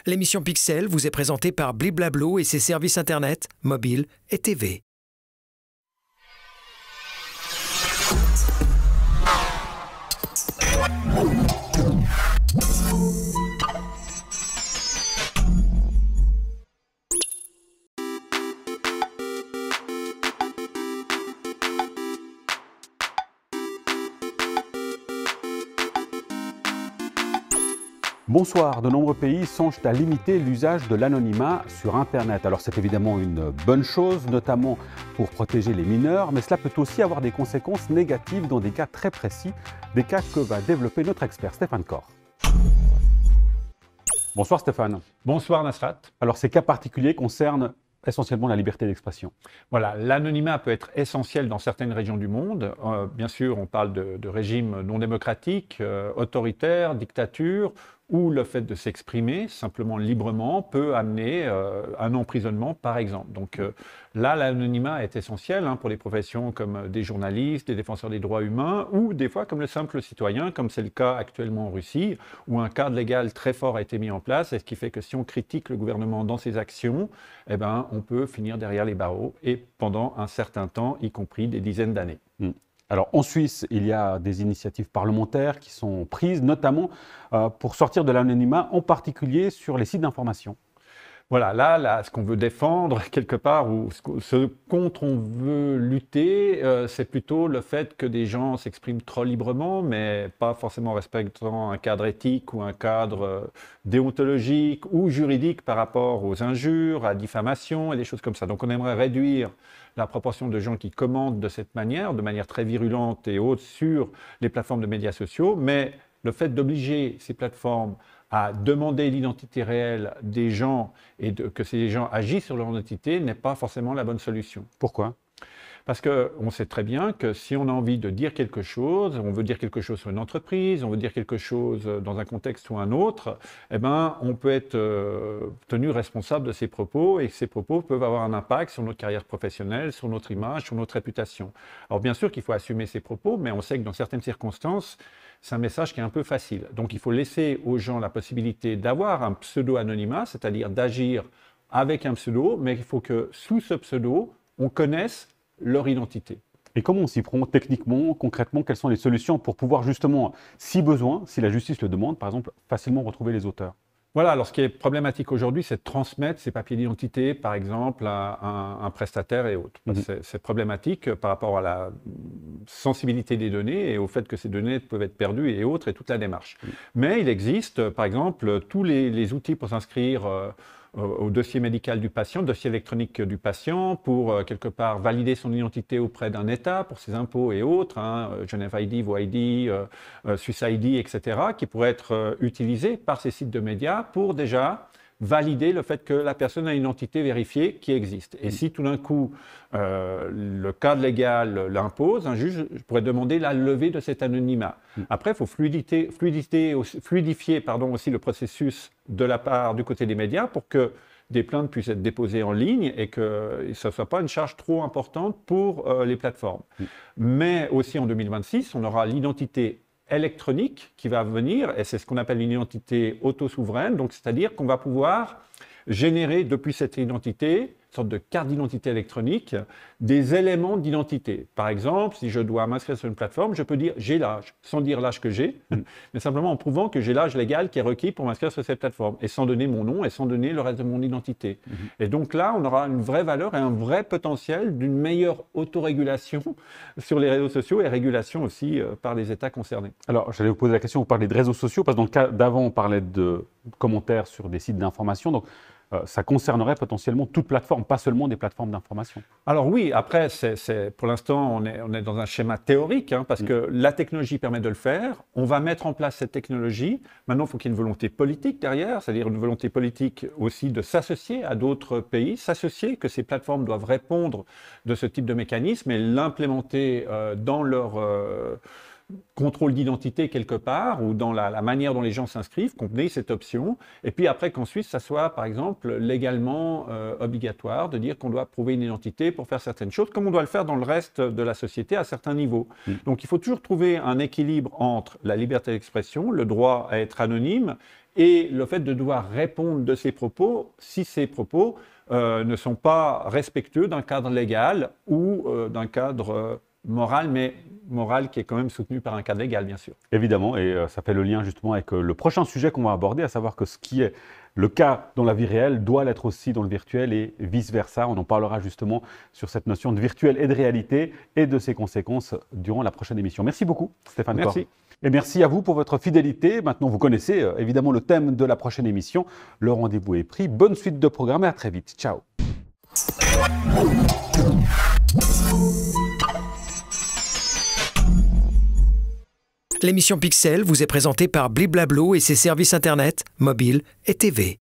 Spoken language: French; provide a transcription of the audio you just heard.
L'émission Pixel vous est présentée par Bliblablo et ses services Internet, mobile et TV. Bonsoir, de nombreux pays songent à limiter l'usage de l'anonymat sur Internet. Alors c'est évidemment une bonne chose, notamment pour protéger les mineurs, mais cela peut aussi avoir des conséquences négatives dans des cas très précis, des cas que va développer notre expert Stéphane Corr. Bonsoir Stéphane. Bonsoir Nasrat. Alors ces cas particuliers concernent essentiellement la liberté d'expression. Voilà, l'anonymat peut être essentiel dans certaines régions du monde. Bien sûr, on parle de régimes non démocratiques, autoritaires, dictatures, où le fait de s'exprimer simplement librement peut amener un emprisonnement, par exemple. Donc là, l'anonymat est essentiel pour les professions comme des journalistes, des défenseurs des droits humains, ou des fois comme le simple citoyen, comme c'est le cas actuellement en Russie, où un cadre légal très fort a été mis en place, et ce qui fait que si on critique le gouvernement dans ses actions, eh ben, on peut finir derrière les barreaux, et pendant un certain temps, y compris des dizaines d'années. Alors en Suisse, il y a des initiatives parlementaires qui sont prises, notamment pour sortir de l'anonymat, en particulier sur les sites d'information. Voilà, là, ce qu'on veut défendre quelque part, ou ce contre on veut lutter, c'est plutôt le fait que des gens s'expriment trop librement, mais pas forcément respectant un cadre éthique ou un cadre déontologique ou juridique par rapport aux injures, à la diffamation et des choses comme ça. Donc on aimerait réduire la proportion de gens qui commentent de manière très virulente et haute sur les plateformes de médias sociaux, mais le fait d'obliger ces plateformes à demander l'identité réelle des gens et que ces gens agissent sur leur identité n'est pas forcément la bonne solution. Pourquoi ? Parce qu'on sait très bien que si on a envie de dire quelque chose, on veut dire quelque chose sur une entreprise, on veut dire quelque chose dans un contexte ou un autre, eh ben, on peut être tenu responsable de ces propos et que ces propos peuvent avoir un impact sur notre carrière professionnelle, sur notre image, sur notre réputation. Alors bien sûr qu'il faut assumer ces propos, mais on sait que dans certaines circonstances, c'est un message qui est un peu facile. Donc il faut laisser aux gens la possibilité d'avoir un pseudo-anonymat, c'est-à-dire d'agir avec un pseudo, mais il faut que sous ce pseudo, on connaisse leur identité. Et comment on s'y prend techniquement, concrètement, quelles sont les solutions pour pouvoir justement, si besoin, si la justice le demande, par exemple, facilement retrouver les auteurs ? Voilà, alors ce qui est problématique aujourd'hui, c'est de transmettre ces papiers d'identité, par exemple, à un prestataire et autres. C'est problématique par rapport à la sensibilité des données et au fait que ces données peuvent être perdues et autres, et toute la démarche. Mais il existe, par exemple, tous les outils pour s'inscrire au dossier médical du patient, dossier électronique du patient, pour quelque part valider son identité auprès d'un État, pour ses impôts et autres, Genève ID, VoID, Swiss ID, etc., qui pourraient être utilisés par ces sites de médias pour déjà valider le fait que la personne a une identité vérifiée qui existe. Et si tout d'un coup, le cadre légal l'impose, un juge pourrait demander la levée de cet anonymat. Après, il faut fluidifier aussi le processus de la part du côté des médias pour que des plaintes puissent être déposées en ligne et que ce ne soit pas une charge trop importante pour les plateformes. Mais aussi en 2026, on aura l'identité électronique qui va venir, et c'est ce qu'on appelle une identité auto-souveraine, donc c'est-à-dire qu'on va pouvoir générer depuis cette identité, une sorte de carte d'identité électronique, des éléments d'identité. Par exemple, si je dois m'inscrire sur une plateforme, je peux dire j'ai l'âge, sans dire l'âge que j'ai, mais simplement en prouvant que j'ai l'âge légal qui est requis pour m'inscrire sur cette plateforme, et sans donner mon nom et sans donner le reste de mon identité. Et donc là, on aura une vraie valeur et un vrai potentiel d'une meilleure autorégulation sur les réseaux sociaux et régulation aussi par les États concernés. Alors, j'allais vous poser la question, vous parlez de réseaux sociaux, parce que dans le cas d'avant, on parlait de commentaires sur des sites d'information, donc ça concernerait potentiellement toute plateforme, pas seulement des plateformes d'information. Alors oui, après, pour l'instant, on est dans un schéma théorique, parce que la technologie permet de le faire. On va mettre en place cette technologie. Maintenant, il faut qu'il y ait une volonté politique derrière, c'est-à-dire une volonté politique aussi de s'associer à d'autres pays, s'associer que ces plateformes doivent répondre de ce type de mécanisme et l'implémenter dans leur contrôle d'identité quelque part ou dans la manière dont les gens s'inscrivent, qu'on ait cette option. Et puis après qu'ensuite, ça soit, par exemple, légalement obligatoire de dire qu'on doit prouver une identité pour faire certaines choses, comme on doit le faire dans le reste de la société à certains niveaux. Donc il faut toujours trouver un équilibre entre la liberté d'expression, le droit à être anonyme, et le fait de devoir répondre de ses propos si ces propos ne sont pas respectueux d'un cadre légal ou d'un cadre moral, mais moral qui est quand même soutenu par un cadre légal, bien sûr. Évidemment, et ça fait le lien justement avec le prochain sujet qu'on va aborder, à savoir que ce qui est le cas dans la vie réelle doit l'être aussi dans le virtuel et vice-versa. On en parlera justement sur cette notion de virtuel et de réalité et de ses conséquences durant la prochaine émission. Merci beaucoup, Stéphane Corr. Merci. Et merci à vous pour votre fidélité. Maintenant, vous connaissez évidemment le thème de la prochaine émission. Le rendez-vous est pris. Bonne suite de programme et à très vite. Ciao. L'émission Pixel vous est présentée par Bliblablo et ses services Internet, mobiles et TV.